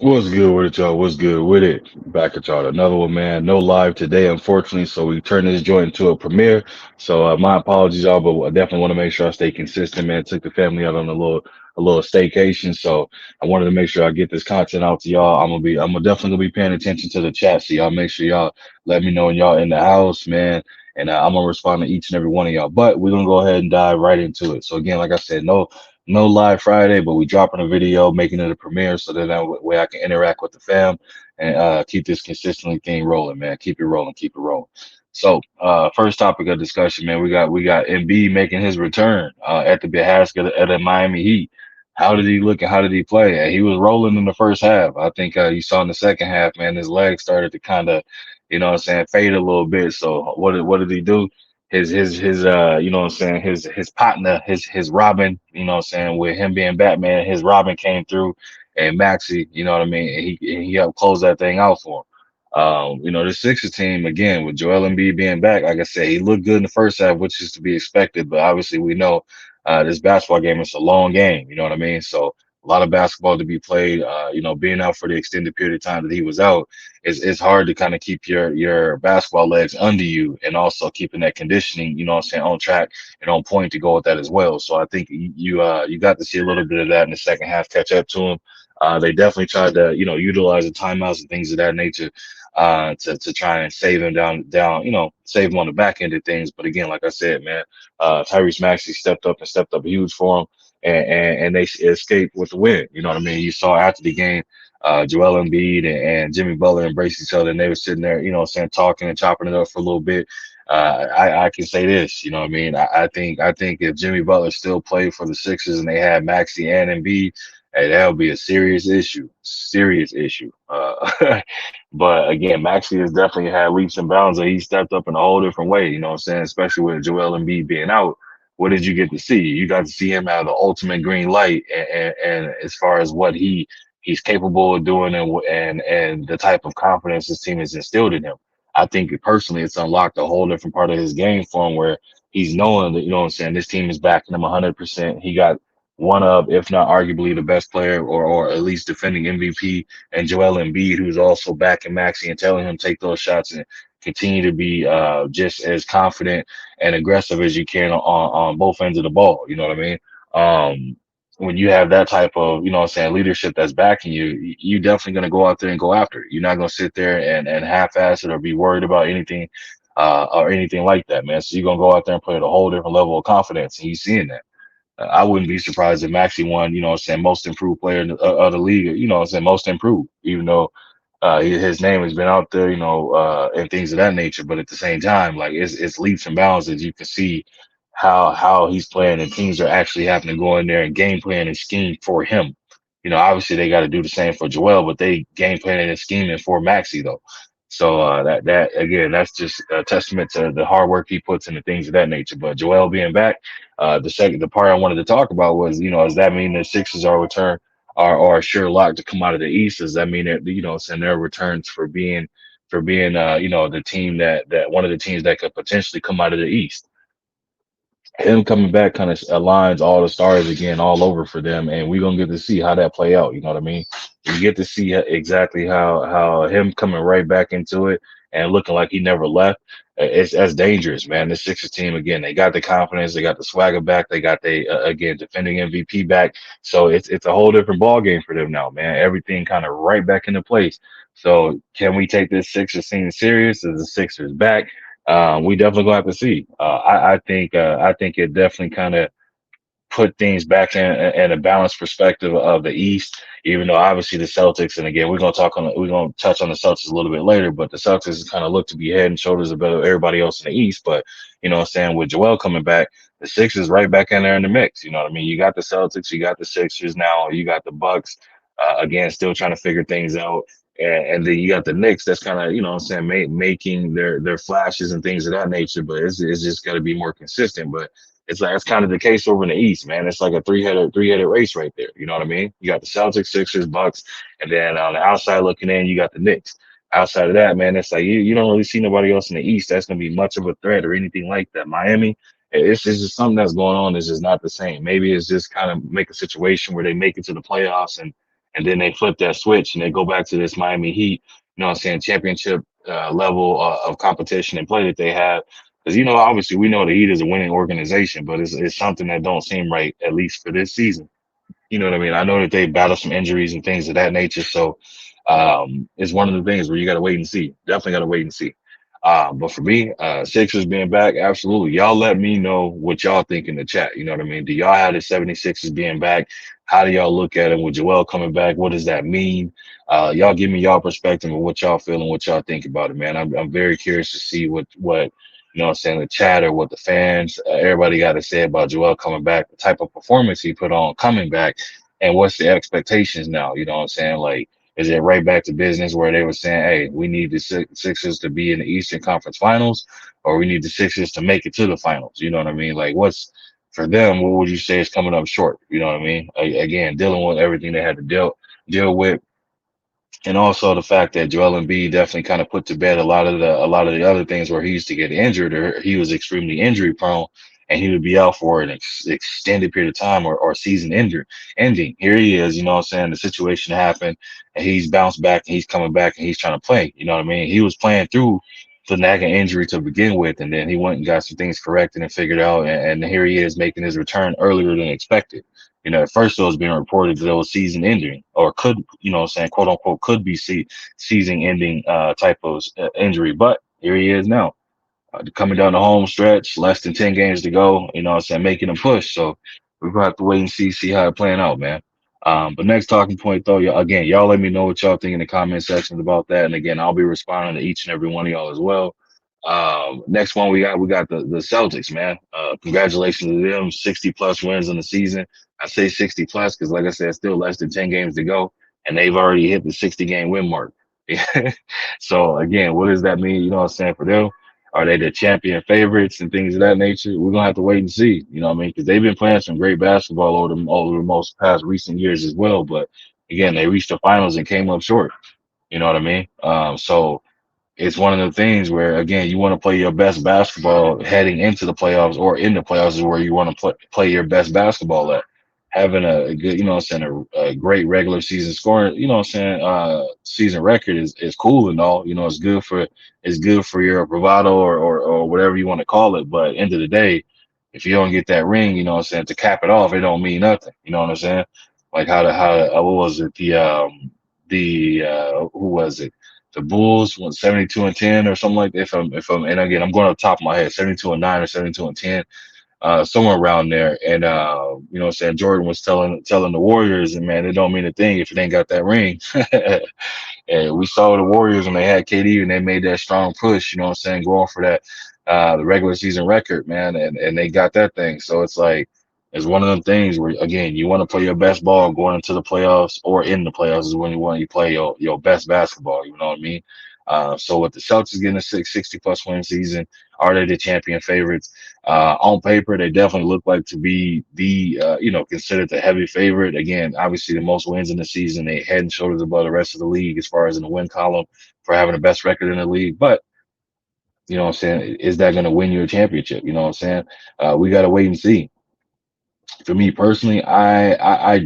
What's good with it, y'all? What's good with it? Back at y'all. Another one, man. No live today, unfortunately. So we turned this joint into a premiere. So my apologies, y'all, but I definitely want to make sure I stay consistent, man. Took the family out on a little staycation. So I wanted to make sure I get this content out to y'all. I'm gonna definitely gonna be paying attention to the chat. So y'all make sure y'all let me know when y'all in the house, man. And I'm gonna respond to each and every one of y'all. But we're gonna go ahead and dive right into it. So again, like I said, no live Friday, but we dropping a video, making it a premiere, so that way I can interact with the fam and keep this consistently thing rolling, man. Keep it rolling, keep it rolling. So, first topic of discussion, man. We got Embiid making his return at the behest of the Miami Heat. How did he look and how did he play? He was rolling in the first half. I think you saw in the second half, man, his legs started to kind of, fade a little bit. So what did he do? His you know what I'm saying, his partner, his Robin, you know what I'm saying, with him being Batman, his Robin came through and Maxi, you know what I mean, and he helped close that thing out for him. The Sixers team again with Joel Embiid being back, like I said, he looked good in the first half, which is to be expected, but obviously we know this basketball game is a long game, you know what I mean? So a lot of basketball to be played, being out for the extended period of time that he was out, it's hard to kind of keep your basketball legs under you and also keeping that conditioning, you know what I'm saying, on track and on point to go with that as well. So I think you got to see a little bit of that in the second half catch up to him. They definitely tried to, utilize the timeouts and things of that nature to try and save him down, save him on the back end of things. But again, like I said, man, Tyrese Maxey stepped up and stepped up huge for him, and they escaped with the win. You know what I mean? You saw after the game Joel Embiid and Jimmy Butler embraced each other, and they were sitting there, saying, talking and chopping it up for a little bit. I can say this, you know what I mean? I think if Jimmy Butler still played for the Sixers and they had Maxey and Embiid, hey, that would be a serious issue. But again, Maxey has definitely had leaps and bounds, and he stepped up in a whole different way. You know what I'm saying? Especially with Joel Embiid being out, what did you get to see? You got to see him have the ultimate green light, and as far as what he's capable of doing and the type of confidence his team has instilled in him. I think personally it's unlocked a whole different part of his game for him where he's knowing that, you know what I'm saying, this team is backing him 100%. He got one of, if not arguably the best player or at least defending MVP and Joel Embiid, who's also backing Maxi and telling him take those shots and continue to be just as confident and aggressive as you can on both ends of the ball. You know what I mean? When you have that type of, you know what I'm saying, leadership that's backing you, you definitely going to go out there and go after it. You're not going to sit there and half-ass it or be worried about anything or anything like that, man. So you're going to go out there and play at a whole different level of confidence, and he's seeing that. I wouldn't be surprised if Maxey won, you know what I'm saying, most improved player of the league, you know what I'm saying, most improved, even though his name has been out there, and things of that nature. But at the same time, like it's leaps and bounds as you can see how he's playing and teams are actually having to go in there and game plan and scheme for him. Obviously they got to do the same for Joel, but they game planning and scheming for Maxey though. So that again, that's just a testament to the hard work he puts in the things of that nature. But Joel being back, the part I wanted to talk about was, does that mean the Sixers are return are sure locked to come out of the East? Does that mean that, send their returns for being the team that one of the teams that could potentially come out of the East? Him coming back kind of aligns all the stars again all over for them, and we're gonna get to see how that play out. You know what I mean? We get to see exactly how him coming right back into it and looking like he never left. It's that's dangerous, man. The Sixers team again, they got the confidence, they got the swagger back, they got the again defending MVP back. So it's a whole different ball game for them now, man. Everything kind of right back into place. So can we take this Sixers scene serious? Is the Sixers back? We definitely gonna have to see. I think it definitely kind of put things back in a balanced perspective of the East. Even though obviously the Celtics, and again we're gonna touch on the Celtics a little bit later, but the Celtics kind of look to be head and shoulders above everybody else in the East. But you know what I'm saying, with Joel coming back, the Sixers right back in there in the mix. You know what I mean? You got the Celtics, you got the Sixers now, you got the Bucks. Again, still trying to figure things out. And then you got the Knicks that's kind of, what I'm saying, making their flashes and things of that nature, but it's just got to be more consistent. But it's kind of the case over in the East, man. It's like a three-headed race right there. You know what I mean? You got the Celtics, Sixers, Bucks, and then on the outside looking in, you got the Knicks. Outside of that, man, it's like you don't really see nobody else in the East that's gonna be much of a threat or anything like that. Miami, it's just something that's going on. It's just not the same. Maybe it's just kind of make a situation where they make it to the playoffs and then they flip that switch and they go back to this Miami Heat, you know what I'm saying, championship level of competition and play that they have. Because, you know, obviously we know the Heat is a winning organization, but it's something that don't seem right, at least for this season. You know what I mean? I know that they battle some injuries and things of that nature. So it's one of the things where you got to wait and see. Definitely got to wait and see. But for me, Sixers being back, absolutely. Y'all let me know what y'all think in the chat. You know what I mean? Do y'all have the 76ers being back? How do y'all look at it with Joel coming back? What does that mean? Y'all give me y'all perspective of what y'all feel and what y'all think about it, man. I'm very curious to see what you know what I'm saying, the chat or what the fans, everybody got to say about Joel coming back, the type of performance he put on coming back, and what's the expectations now? You know what I'm saying? Like, is it right back to business where they were saying, hey, we need the Sixers to be in the Eastern Conference Finals, or we need the Sixers to make it to the finals? You know what I mean? Like, what's for them? What would you say is coming up short? You know what I mean? Again, dealing with everything they had to deal with, and also the fact that Joel Embiid definitely kind of put to bed a lot of the other things where he used to get injured or he was extremely injury prone and he would be out for an extended period of time or season ending. Here he is, you know what I'm saying? The situation happened and he's bounced back and he's coming back and he's trying to play. You know what I mean? He was playing through the nagging injury to begin with, and then he went and got some things corrected and figured out, and here he is making his return earlier than expected. You know, at first it was being reported that it was season ending or could, you know what I'm saying, quote unquote, could be season ending type of injury. But here he is now, coming down the home stretch, less than 10 games to go, you know what I'm saying, making a push. So we're going to have to wait and see how it playing out, man. But next talking point, though, again, y'all let me know what y'all think in the comment sections about that. And again, I'll be responding to each and every one of y'all as well. Next one we got the Celtics, man. Congratulations to them, 60 plus wins in the season. I say 60 plus because, like I said, still less than 10 games to go, and they've already hit the 60 game win mark. So again, what does that mean? You know what I'm saying, for them? Are they the champion favorites and things of that nature? We're gonna have to wait and see. You know what I mean? Because they've been playing some great basketball over the most past recent years as well. But again, they reached the finals and came up short. You know what I mean? So it's one of the things where, again, you want to play your best basketball heading into the playoffs, or in the playoffs is where you want to play your best basketball at. Having a good, you know what I'm saying, a great regular season scoring, you know what I'm saying, season record is cool and all. You know, it's good for your bravado or whatever you want to call it. But end of the day, if you don't get that ring, you know what I'm saying, to cap it off, it don't mean nothing. You know what I'm saying? Like what was it, who was it? The Bulls went 72-10 or something like that. If I'm and again, I'm going off the top of my head, 72-9 or 72-10, somewhere around there. And you know what I'm saying, Jordan was telling the Warriors, and man, it don't mean a thing if it ain't got that ring. And we saw the Warriors when they had KD and they made that strong push, you know what I'm saying, going for that the regular season record, man, and they got that thing. So it's like it's one of them things where, again, you want to play your best ball going into the playoffs, or in the playoffs is when you play your best basketball, you know what I mean? So with the Celtics getting a 60 plus win season, are they the champion favorites? On paper, they definitely look like to be the considered the heavy favorite. Again, obviously the most wins in the season, they head and shoulders above the rest of the league as far as in the win column for having the best record in the league. But you know what I'm saying, is that going to win you a championship? You know what I'm saying? We got to wait and see. For me personally, I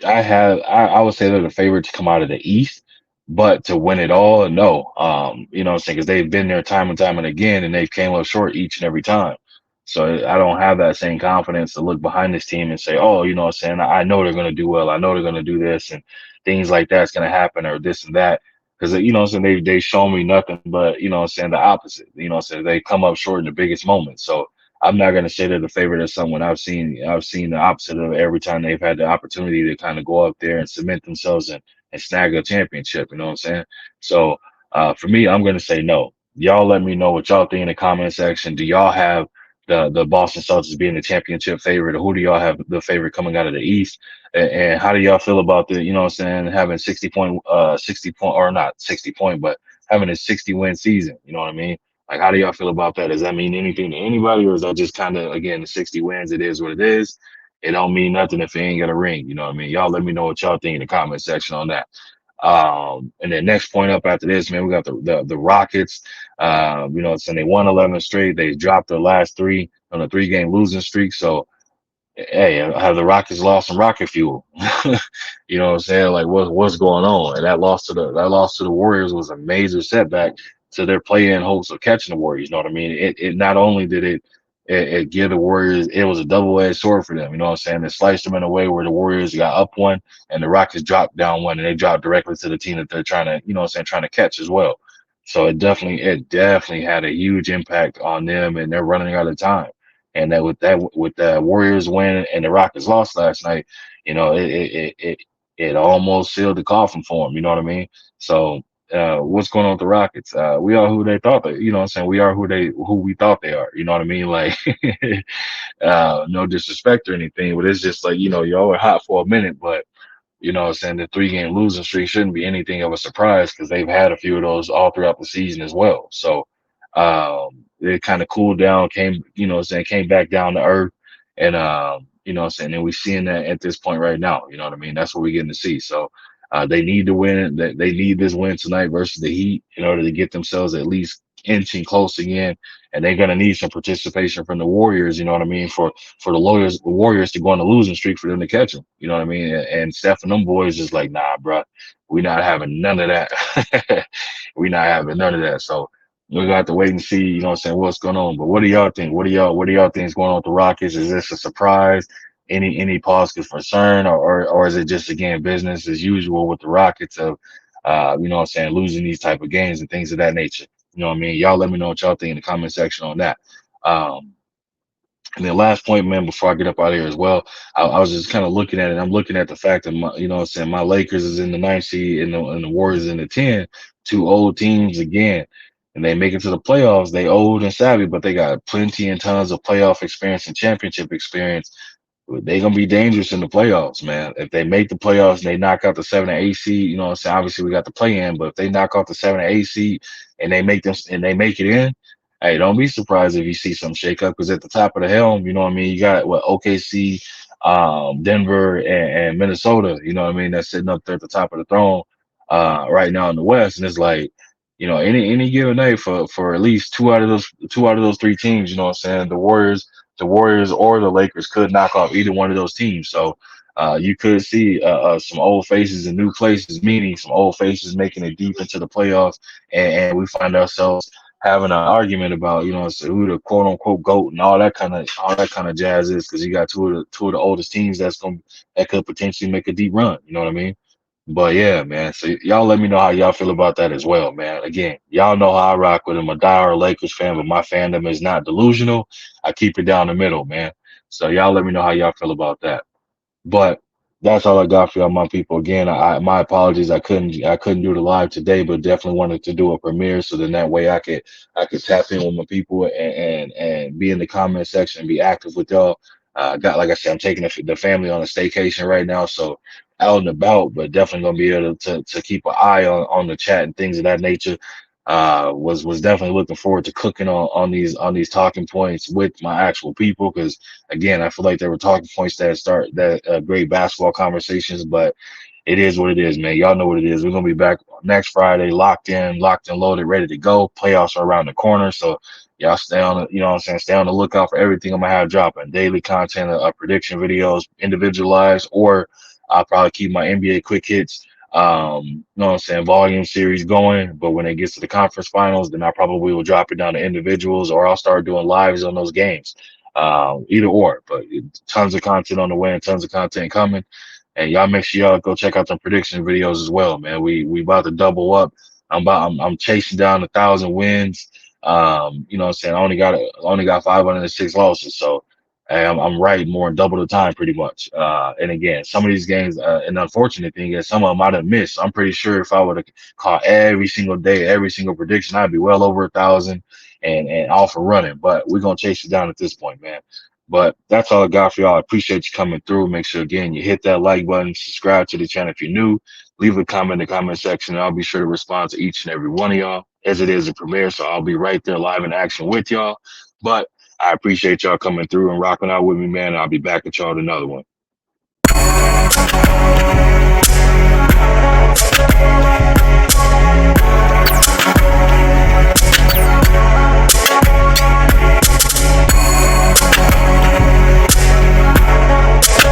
would say they're the favorite to come out of the East, but to win it all, no. You know what I'm saying? Because they've been there time and time and again, and they've came up short each and every time. So I don't have that same confidence to look behind this team and say, oh, you know what I'm saying, I know they're going to do well. I know they're going to do this and things like that's going to happen or this and that. Because you know what I'm saying, they show me nothing but, you know what I'm saying, the opposite. You know what I'm saying, they come up short in the biggest moments. So I'm not going to say they're the favorite of someone. I've seen the opposite of it every time they've had the opportunity to kind of go up there and cement themselves and snag a championship. You know what I'm saying? So for me, I'm going to say no. Y'all let me know what y'all think in the comment section. Do y'all have the Boston Celtics being the championship favorite, or who do y'all have the favorite coming out of the East? And how do y'all feel about the, you know what I'm saying, having 60 point, or not 60 point, but having a 60 win season? You know what I mean? Like, how do y'all feel about that? Does that mean anything to anybody, or is that just kind of, again, the 60 wins? It is what it is. It don't mean nothing if it ain't got a ring. You know what I mean? Y'all let me know what y'all think in the comment section on that. And then next point up after this, man, we got the Rockets. So they won 11 straight. They dropped their last three on a 3 game losing streak. So hey, have the Rockets lost some rocket fuel? You know what I'm saying? Like what's going on? And that loss to the Warriors was a major setback to their play-in hopes of catching the Warriors. You know what I mean? It not only did it give the Warriors, it was a double-edged sword for them. You know what I'm saying? It sliced them in a way where the Warriors got up one and the Rockets dropped down one, and they dropped directly to the team that they're trying to, you know what I'm saying, trying to catch as well. So it definitely had a huge impact on them, and they're running out of time. And with the Warriors win and the Rockets lost last night, it almost sealed the coffin for them. You know what I mean? So what's going on with the Rockets? We are who they thought they, you know what I'm saying? We are who we thought they are. You know what I mean? Like no disrespect or anything, but it's just like, y'all were hot for a minute, but you know what I'm saying, the 3 game losing streak shouldn't be anything of a surprise because they've had a few of those all throughout the season as well. So it kind of cooled down, came, what I'm saying, came back down to earth. And what I'm saying, and we're seeing that at this point right now. You know what I mean? That's what we're getting to see. So they need to win. They need this win tonight versus the Heat in order to get themselves at least inching close again. And they're gonna need some participation from the Warriors, you know what I mean, for the Warriors to go on a losing streak for them to catch them. You know what I mean? And Steph and them boys is like, nah, bro, we not having none of that. We not having none of that. So we got to wait and see, you know what I'm saying, what's going on. But what do y'all think? What do y'all think is going on with the Rockets? Is this a surprise? Any pause for concern, or is it just again business as usual with the Rockets of you know what I'm saying, losing these type of games and things of that nature? You know what I mean? Y'all let me know what y'all think in the comment section on that. Um, and then last point, man, before I get up out of here as well, I was just kind of looking at it. I'm looking at the fact that you know what I'm saying, my Lakers is in the 9th seed and the Warriors in the 10, two old teams again. And they make it to the playoffs. They old and savvy, but they got plenty and tons of playoff experience and championship experience. They gonna be dangerous in the playoffs, man. If they make the playoffs and they knock out the 7 or 8 seed, you know what I'm saying? Obviously we got the play in, but if they knock out the 7 or 8 seed and they make it in, hey, don't be surprised if you see some shake up because at the top of the helm, you know what I mean, you got what OKC, Denver and Minnesota, you know what I mean, that's sitting up there at the top of the throne right now in the West. And it's like, any given night for at least two out of those 3 teams, you know what I'm saying? The Warriors or the Lakers could knock off either one of those teams. So you could see some old faces in new places, meaning some old faces making it deep into the playoffs, and we find ourselves having an argument about so who the quote unquote goat and all that kind of jazz is because you got two of the oldest teams that could potentially make a deep run. You know what I mean? But yeah, man. So y'all let me know how y'all feel about that as well, man. Again, y'all know how I rock with him. A diehard Lakers fan, but my fandom is not delusional. I keep it down the middle, man. So y'all let me know how y'all feel about that. But that's all I got for y'all, my people. Again, my apologies. I couldn't do the live today, but definitely wanted to do a premiere so then that way I could tap in with my people and be in the comment section and be active with y'all. Got like I said, I'm taking the family on a staycation right now, so out and about, but definitely gonna be able to keep an eye on the chat and things of that nature. Was definitely looking forward to cooking on these talking points with my actual people because again, I feel like there were talking points that start that great basketball conversations, but it is what it is, man. Y'all know what it is. We're gonna be back next Friday, locked and loaded, ready to go. Playoffs are around the corner, so y'all stay on the, you know what I'm saying, stay on the lookout for everything I'm gonna have dropping. Daily content, prediction videos, individualized, or I'll probably keep my NBA quick hits you know what I'm saying, volume series going. But when it gets to the conference finals, then I probably will drop it down to individuals or I'll start doing lives on those games. Either or, but tons of content on the way and tons of content coming. And y'all make sure y'all go check out some prediction videos as well, man. We about to double up. I'm chasing down 1,000 wins. You know what I'm saying? I only got 506 losses. So hey, I'm right more than double the time pretty much. And again, some of these games, and the unfortunate thing is some of them I done missed. I'm pretty sure if I would have caught every single day, every single prediction, I'd be well over 1,000 and off and running. But we're gonna chase you down at this point, man. But that's all I got for y'all. I appreciate you coming through. Make sure again you hit that like button, subscribe to the channel if you're new, leave a comment in the comment section, and I'll be sure to respond to each and every one of y'all as it is a premiere. So I'll be right there live in action with y'all. But I appreciate y'all coming through and rocking out with me, man. I'll be back at y'all with another one.